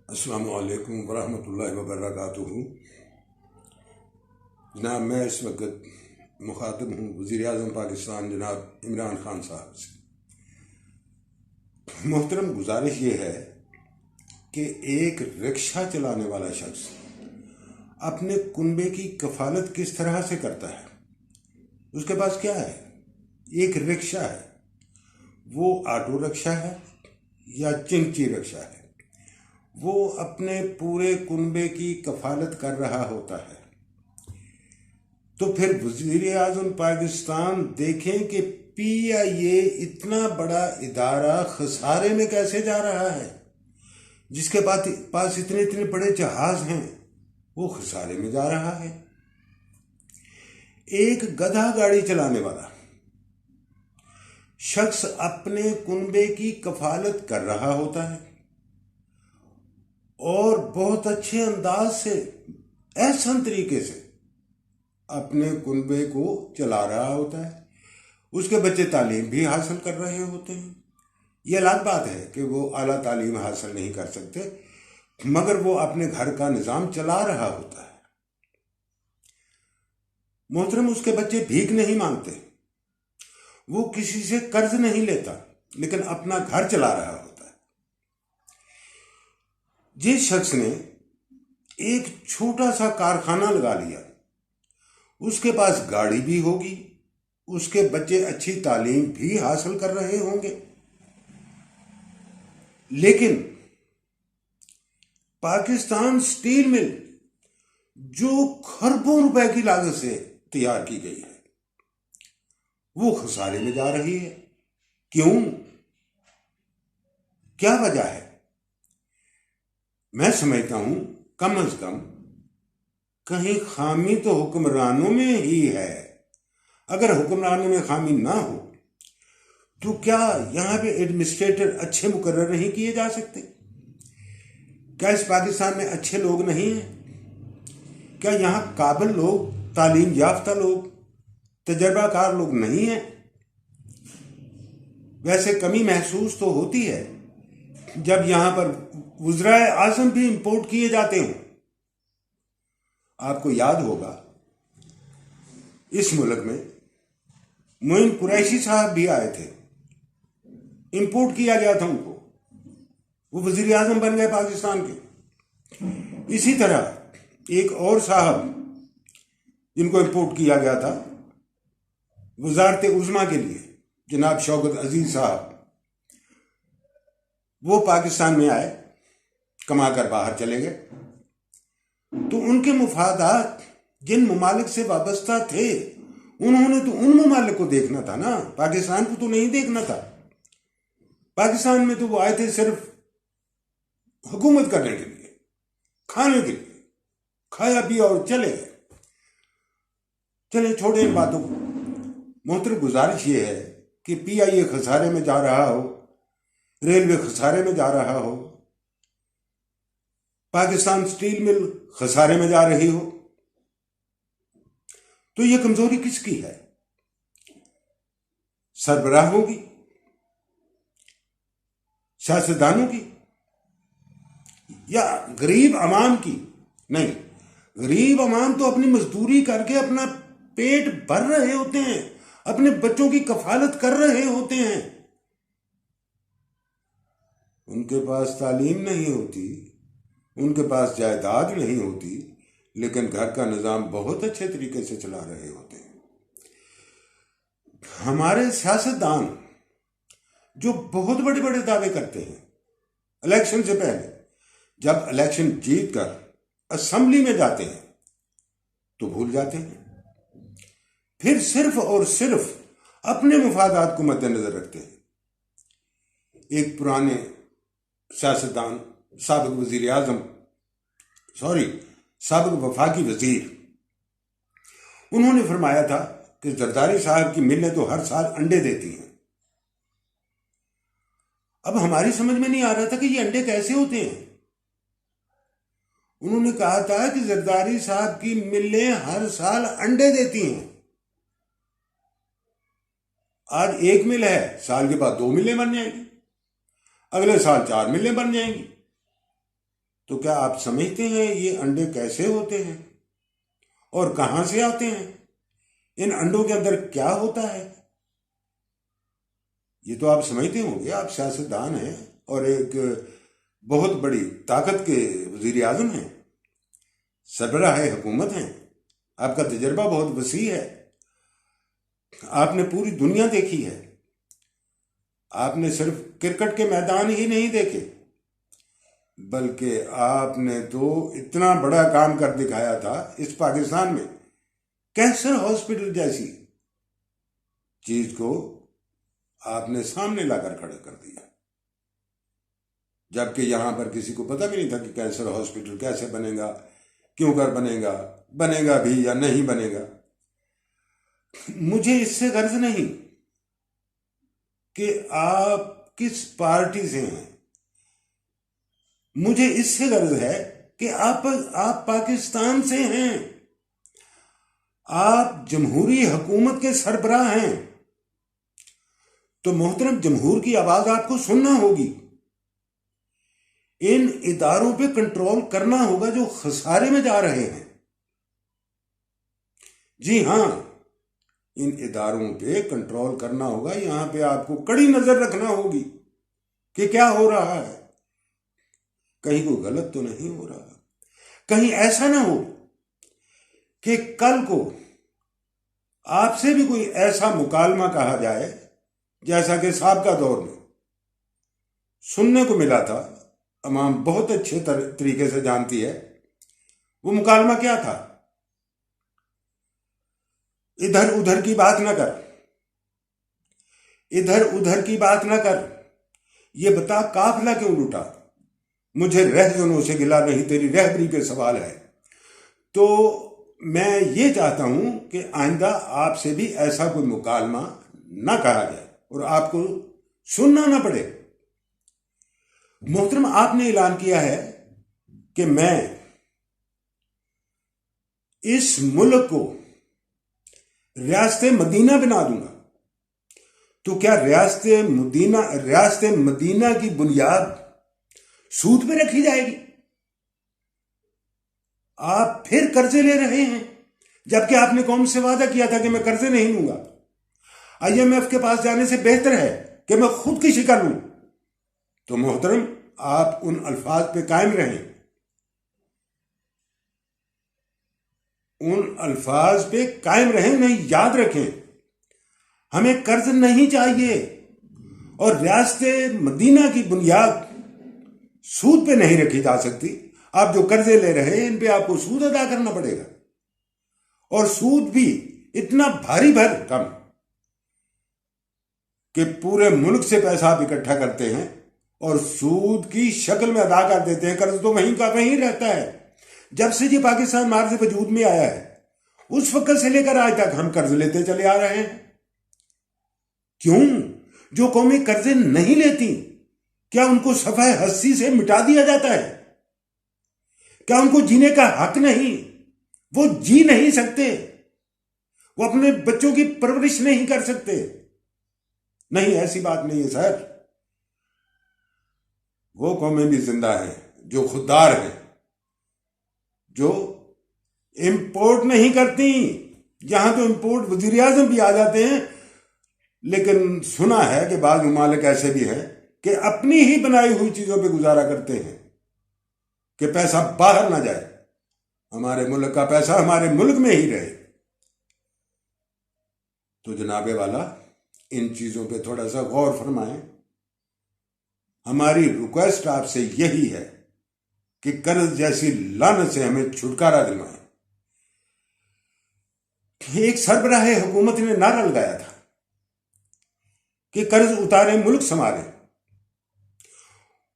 السلام علیکم ورحمۃ اللہ وبرکاتہ۔ جناب، میں اس وقت مخاطب ہوں وزیر اعظم پاکستان جناب عمران خان صاحب سے۔ محترم، گزارش یہ ہے کہ ایک رکشہ چلانے والا شخص اپنے کنبے کی کفالت کس طرح سے کرتا ہے؟ اس کے پاس کیا ہے؟ ایک رکشہ ہے، وہ آٹو رکشہ ہے یا چنچی رکشہ ہے، وہ اپنے پورے کنبے کی کفالت کر رہا ہوتا ہے۔ تو پھر وزیر اعظم پاکستان دیکھیں کہ پی آئی اے اتنا بڑا ادارہ خسارے میں کیسے جا رہا ہے، جس کے پاس اتنے بڑے جہاز ہیں، وہ خسارے میں جا رہا ہے۔ ایک گدھا گاڑی چلانے والا شخص اپنے کنبے کی کفالت کر رہا ہوتا ہے اور بہت اچھے انداز سے، احسن طریقے سے اپنے کنبے کو چلا رہا ہوتا ہے۔ اس کے بچے تعلیم بھی حاصل کر رہے ہوتے ہیں۔ یہ الگ بات ہے کہ وہ اعلیٰ تعلیم حاصل نہیں کر سکتے، مگر وہ اپنے گھر کا نظام چلا رہا ہوتا ہے۔ محترم، اس کے بچے بھیک نہیں مانگتے، وہ کسی سے قرض نہیں لیتا، لیکن اپنا گھر چلا رہا ہوتا ہے۔ جس شخص نے ایک چھوٹا سا کارخانہ لگا لیا، اس کے پاس گاڑی بھی ہوگی، اس کے بچے اچھی تعلیم بھی حاصل کر رہے ہوں گے، لیکن پاکستان سٹیل مل جو کھربوں روپے کی لاگت سے تیار کی گئی ہے، وہ خسارے میں جا رہی ہے۔ کیوں؟ کیا وجہ ہے؟ میں سمجھتا ہوں کم از کم کہیں خامی تو حکمرانوں میں ہی ہے۔ اگر حکمرانوں میں خامی نہ ہو تو کیا یہاں پہ ایڈمنسٹریٹر اچھے مقرر نہیں کیے جا سکتے؟ کیا اس پاکستان میں اچھے لوگ نہیں ہیں؟ کیا یہاں قابل لوگ، تعلیم یافتہ لوگ، تجربہ کار لوگ نہیں ہیں؟ ویسے کمی محسوس تو ہوتی ہے جب یہاں پر وزرائے اعظم بھی امپورٹ کیے جاتے ہیں۔ آپ کو یاد ہوگا اس ملک میں معین قریشی صاحب بھی آئے تھے، امپورٹ کیا گیا تھا ان کو، وہ وزیر اعظم بن گئے پاکستان کے۔ اسی طرح ایک اور صاحب جن کو امپورٹ کیا گیا تھا وزارت عظمیٰ کے لیے، جناب شوکت عزیز صاحب، وہ پاکستان میں آئے، کما کر باہر چلے گئے۔ تو ان کے مفادات جن ممالک سے وابستہ تھے، انہوں نے تو ان ممالک کو دیکھنا تھا نا، پاکستان کو تو نہیں دیکھنا تھا۔ پاکستان میں تو وہ آئے تھے صرف حکومت کرنے کے لیے، کھانے کے لیے، کھایا پیا اور چلے گئے۔ چلے چھوڑے ان باتوں کو۔ محترم، گزارش یہ ہے کہ پی آئی اے خسارے میں جا رہا ہو، ریلوے خسارے میں جا رہا ہو، پاکستان سٹیل مل خسارے میں جا رہی ہو، تو یہ کمزوری کس کی ہے؟ سربراہوں کی؟ سیاستدانوں کی؟ یا غریب عوام کی؟ نہیں، غریب عوام تو اپنی مزدوری کر کے اپنا پیٹ بھر رہے ہوتے ہیں، اپنے بچوں کی کفالت کر رہے ہوتے ہیں۔ ان کے پاس تعلیم نہیں ہوتی، ان کے پاس جائیداد نہیں ہوتی، لیکن گھر کا نظام بہت اچھے طریقے سے چلا رہے ہوتے ہیں۔ ہمارے سیاستدان جو بہت بڑے بڑے دعوے کرتے ہیں الیکشن سے پہلے، جب الیکشن جیت کر اسمبلی میں جاتے ہیں تو بھول جاتے ہیں، پھر صرف اور صرف اپنے مفادات کو مد نظر رکھتے ہیں۔ ایک پرانے سیاستدان، سابق وفاقی وزیر، انہوں نے فرمایا تھا کہ زرداری صاحب کی ملیں تو ہر سال انڈے دیتی ہیں۔ اب ہماری سمجھ میں نہیں آ رہا تھا کہ یہ انڈے کیسے ہوتے ہیں۔ انہوں نے کہا تھا کہ زرداری صاحب کی ملیں ہر سال انڈے دیتی ہیں۔ آج ایک مل ہے، سال کے بعد 2 ملیں بن جائیں گی، اگلے سال 4 ملیں بن جائیں گی۔ تو کیا آپ سمجھتے ہیں یہ انڈے کیسے ہوتے ہیں اور کہاں سے آتے ہیں؟ ان انڈوں کے اندر کیا ہوتا ہے؟ یہ تو آپ سمجھتے ہوں گے، آپ سیاستدان ہیں اور ایک بہت بڑی طاقت کے وزیر اعظم ہیں، سربراہ حکومت ہیں، آپ کا تجربہ بہت وسیع ہے، آپ نے پوری دنیا دیکھی ہے، آپ نے صرف کرکٹ کے میدان ہی نہیں دیکھے، بلکہ آپ نے تو اتنا بڑا کام کر دکھایا تھا اس پاکستان میں، کینسر ہاسپٹل جیسی چیز کو آپ نے سامنے لا کر کھڑا کر دیا، جبکہ یہاں پر کسی کو پتہ بھی نہیں تھا کہ کینسر ہاسپٹل کیسے بنے گا، کیوں کر بنے گا بھی یا نہیں بنے گا۔ مجھے اس سے غرض نہیں کہ آپ کس پارٹی سے ہیں، مجھے اس سے غرض ہے کہ آپ پاکستان سے ہیں، آپ جمہوری حکومت کے سربراہ ہیں، تو محترم جمہور کی آواز آپ کو سننا ہوگی، ان اداروں پہ کنٹرول کرنا ہوگا جو خسارے میں جا رہے ہیں۔ جی ہاں، ان اداروں پہ کنٹرول کرنا ہوگا، یہاں پہ آپ کو کڑی نظر رکھنا ہوگی کہ کیا ہو رہا ہے، کہیں کوئی غلط تو نہیں ہو رہا، کہیں ایسا نہ ہو کہ کل کو آپ سے بھی کوئی ایسا مکالمہ کہا جائے جیسا کہ سابقہ دور میں سننے کو ملا تھا، عوام بہت اچھے طریقے سے جانتی ہے وہ مکالمہ کیا تھا۔ ادھر ادھر کی بات نہ کر، ادھر ادھر کی بات نہ کر، یہ بتا قافلہ کیوں لوٹا، مجھے رہزنوں سے گلا نہیں، تیری رہبری پہ سوال ہے۔ تو میں یہ چاہتا ہوں کہ آئندہ آپ سے بھی ایسا کوئی مکالمہ نہ کہا جائے اور آپ کو سننا نہ پڑے۔ محترم، آپ نے اعلان کیا ہے کہ میں اس ملک کو ریاست مدینہ بنا دوں گا، تو کیا ریاست مدینہ کی بنیاد سود پہ رکھی جائے گی؟ آپ پھر قرضے لے رہے ہیں، جبکہ آپ نے قوم سے وعدہ کیا تھا کہ میں قرضے نہیں لوں گا۔ IMF کے پاس جانے سے بہتر ہے کہ میں خودکشی کر لوں۔ تو محترم، آپ ان الفاظ پہ قائم رہیں، ان الفاظ پہ قائم رہیں، انہیں یاد رکھیں۔ ہمیں قرض نہیں چاہیے، اور ریاست مدینہ کی بنیاد سود پہ نہیں رکھی جا سکتی۔ آپ جو قرضے لے رہے ہیں ان پہ آپ کو سود ادا کرنا پڑے گا، اور سود بھی اتنا بھاری کم کہ پورے ملک سے پیسہ آپ اکٹھا کرتے ہیں اور سود کی شکل میں ادا کر دیتے ہیں۔ قرض تو وہیں کا وہیں رہتا ہے۔ جب سے یہ پاکستان مارز وجود میں آیا ہے اس وقت سے لے کر آج تک ہم قرض لیتے چلے آ رہے ہیں۔ کیوں؟ جو قومیں قرضے نہیں لیتی کیا ان کو صفحہ ہستی سے مٹا دیا جاتا ہے؟ کیا ان کو جینے کا حق نہیں؟ وہ جی نہیں سکتے؟ وہ اپنے بچوں کی پرورش نہیں کر سکتے؟ نہیں، ایسی بات نہیں ہے سر۔ وہ قومیں بھی زندہ ہیں جو خوددار ہیں، جو امپورٹ نہیں کرتی۔ یہاں تو امپورٹ وزیر اعظم بھی آ جاتے ہیں، لیکن سنا ہے کہ بعض ممالک ایسے بھی ہیں کہ اپنی ہی بنائی ہوئی چیزوں پہ گزارا کرتے ہیں کہ پیسہ باہر نہ جائے، ہمارے ملک کا پیسہ ہمارے ملک میں ہی رہے۔ تو جناب والا، ان چیزوں پہ تھوڑا سا غور فرمائیں۔ ہماری ریکویسٹ آپ سے یہی ہے کہ قرض جیسی لعنت سے ہمیں چھٹکارا دلوائیں۔ ایک سربراہ حکومت نے نعرہ لگایا تھا کہ قرض اتارے ملک سنوارے،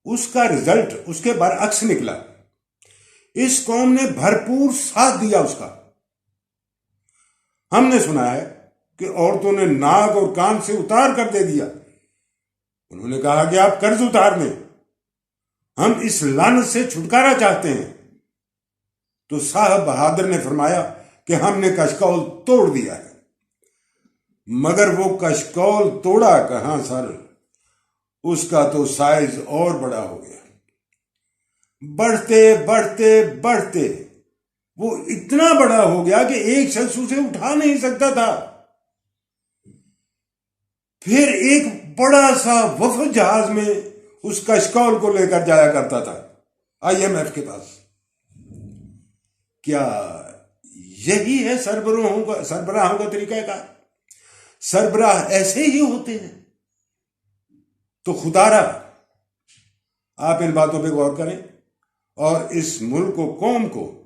اس کا رزلٹ اس کے برعکس نکلا۔ اس قوم نے بھرپور ساتھ دیا اس کا۔ ہم نے سنا ہے کہ عورتوں نے ناک اور کان سے اتار کر دے دیا، انہوں نے کہا کہ آپ قرض اتار دیں، ہم اس لعنت سے چھٹکارا چاہتے ہیں۔ تو صاحب بہادر نے فرمایا کہ ہم نے کشکول توڑ دیا ہے، مگر وہ کشکول توڑا کہاں سر، اس کا تو سائز اور بڑا ہو گیا۔ بڑھتے بڑھتے بڑھتے وہ اتنا بڑا ہو گیا کہ ایک شخص اسے اٹھا نہیں سکتا تھا. پھر ایک بڑا سا وفد جہاز میں اس کشکول کو لے کر جایا کرتا تھا IMF کے پاس. کیا یہی ہے سربراہوں کا طریقہ کار؟ سربراہ ایسے ہی ہوتے ہیں. تو خدا را آپ ان باتوں پہ غور کریں اور اس ملک و قوم کو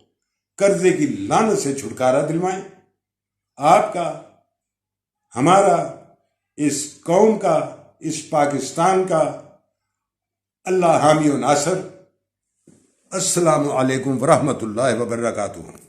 قرضے کی لعنت سے چھٹکارا دلوائیں. آپ کا، ہمارا، اس قوم کا، اس پاکستان کا اللہ حامی و ناصر. السلام علیکم ورحمۃ اللہ وبرکاتہ.